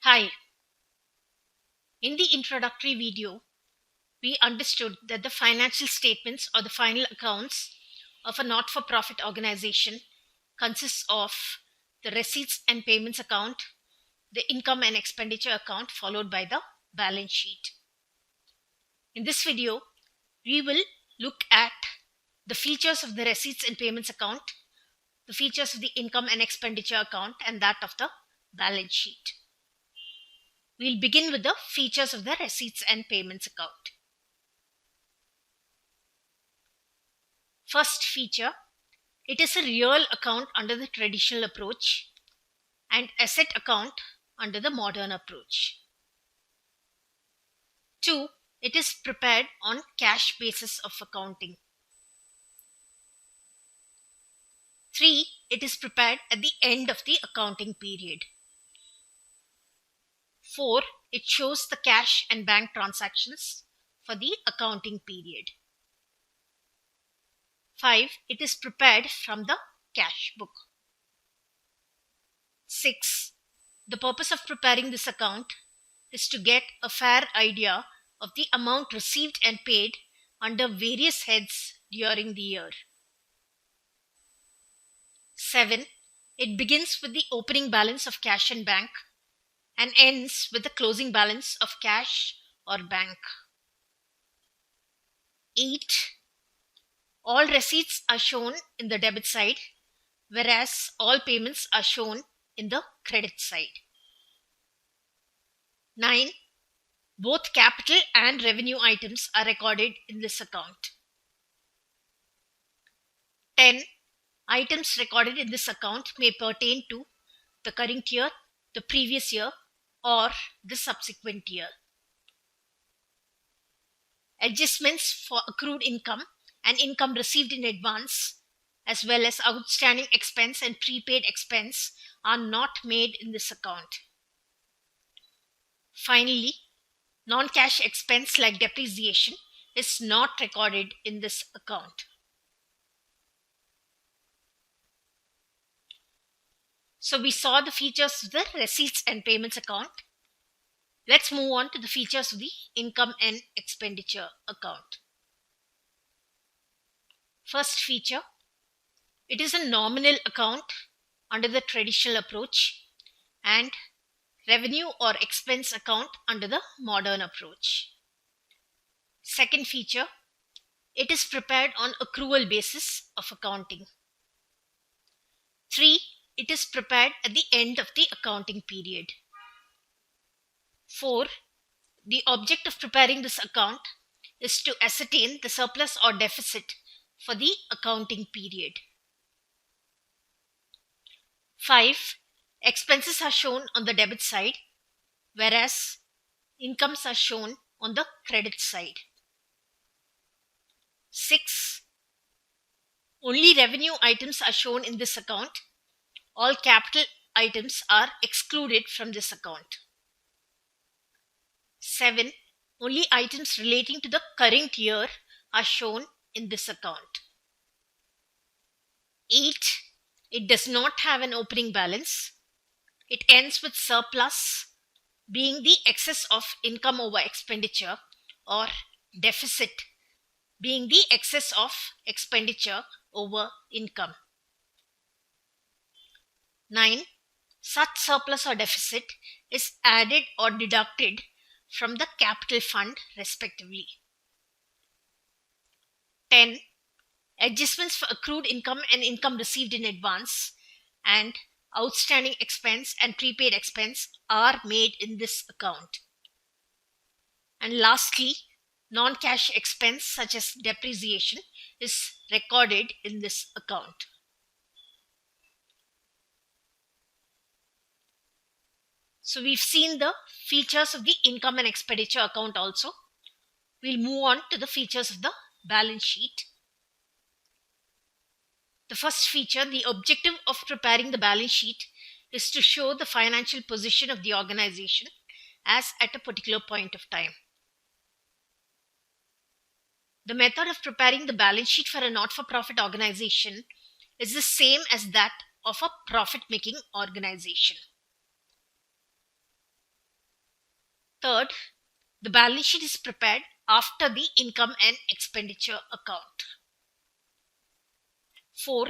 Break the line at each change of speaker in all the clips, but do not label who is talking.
Hi. In the introductory video, we understood that the financial statements or the final accounts of a not-for-profit organization consists of the receipts and payments account, the income and expenditure account, followed by the balance sheet. In this video, we will look at the features of the receipts and payments account, the features of the income and expenditure account, and that of the balance sheet. We'll begin with the features of the receipts and payments account. First feature, it is a real account under the traditional approach and asset account under the modern approach. 2. It is prepared on cash basis of accounting. 3. It is prepared at the end of the accounting period. 4. It shows the cash and bank transactions for the accounting period. 5. It is prepared from the cash book. 6. The purpose of preparing this account is to get a fair idea of the amount received and paid under various heads during the year. 7. It begins with the opening balance of cash and bank and ends with the closing balance of cash or bank. 8. All receipts are shown in the debit side, whereas all payments are shown in the credit side. 9. Both capital and revenue items are recorded in this account. 10. Items recorded in this account may pertain to the current year, the previous year, or the subsequent year. Adjustments for accrued income and income received in advance, as well as outstanding expense and prepaid expense, are not made in this account. Finally, non-cash expense like depreciation is not recorded in this account. So we saw the features of the receipts and payments account. Let's move on to the features of the income and expenditure account. First feature, it is a nominal account under the traditional approach and revenue or expense account under the modern approach. Second feature, it is prepared on accrual basis of accounting. 3. It is prepared at the end of the accounting period. 4. The object of preparing this account is to ascertain the surplus or deficit for the accounting period. 5. Expenses are shown on the debit side, whereas incomes are shown on the credit side. 6. Only revenue items are shown in this account. All capital items are excluded from this account. 7. Only items relating to the current year are shown in this account. 8. It does not have an opening balance. It ends with surplus being the excess of income over expenditure, or deficit being the excess of expenditure over income. 9. Such surplus or deficit is added or deducted from the capital fund respectively. 10. Adjustments for accrued income and income received in advance and outstanding expense and prepaid expense are made in this account. And lastly, non-cash expense such as depreciation is recorded in this account. So we've seen the features of the income and expenditure account also. We'll move on to the features of the balance sheet. The first feature, the objective of preparing the balance sheet is to show the financial position of the organization as at a particular point of time. The method of preparing the balance sheet for a not-for-profit organization is the same as that of a profit-making organization. Third, the balance sheet is prepared after the income and expenditure account. 4.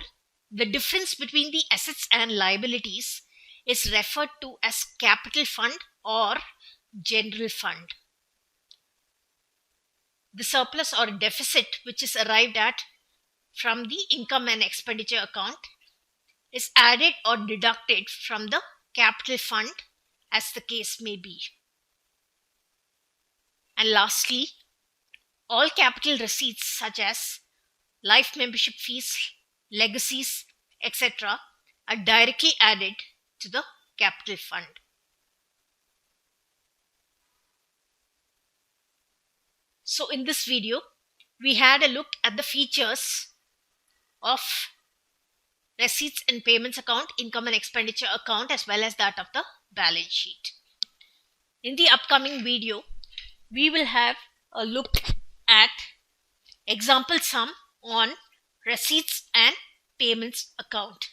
The difference between the assets and liabilities is referred to as capital fund or general fund. The surplus or deficit which is arrived at from the income and expenditure account is added or deducted from the capital fund as the case may be. And lastly, all capital receipts such as life membership fees, legacies, etc. are directly added to the capital fund. So in this video, we had a look at the features of receipts and payments account, income and expenditure account, as well as that of the balance sheet. In the upcoming video, we will have a look at example sum on receipts and payments account.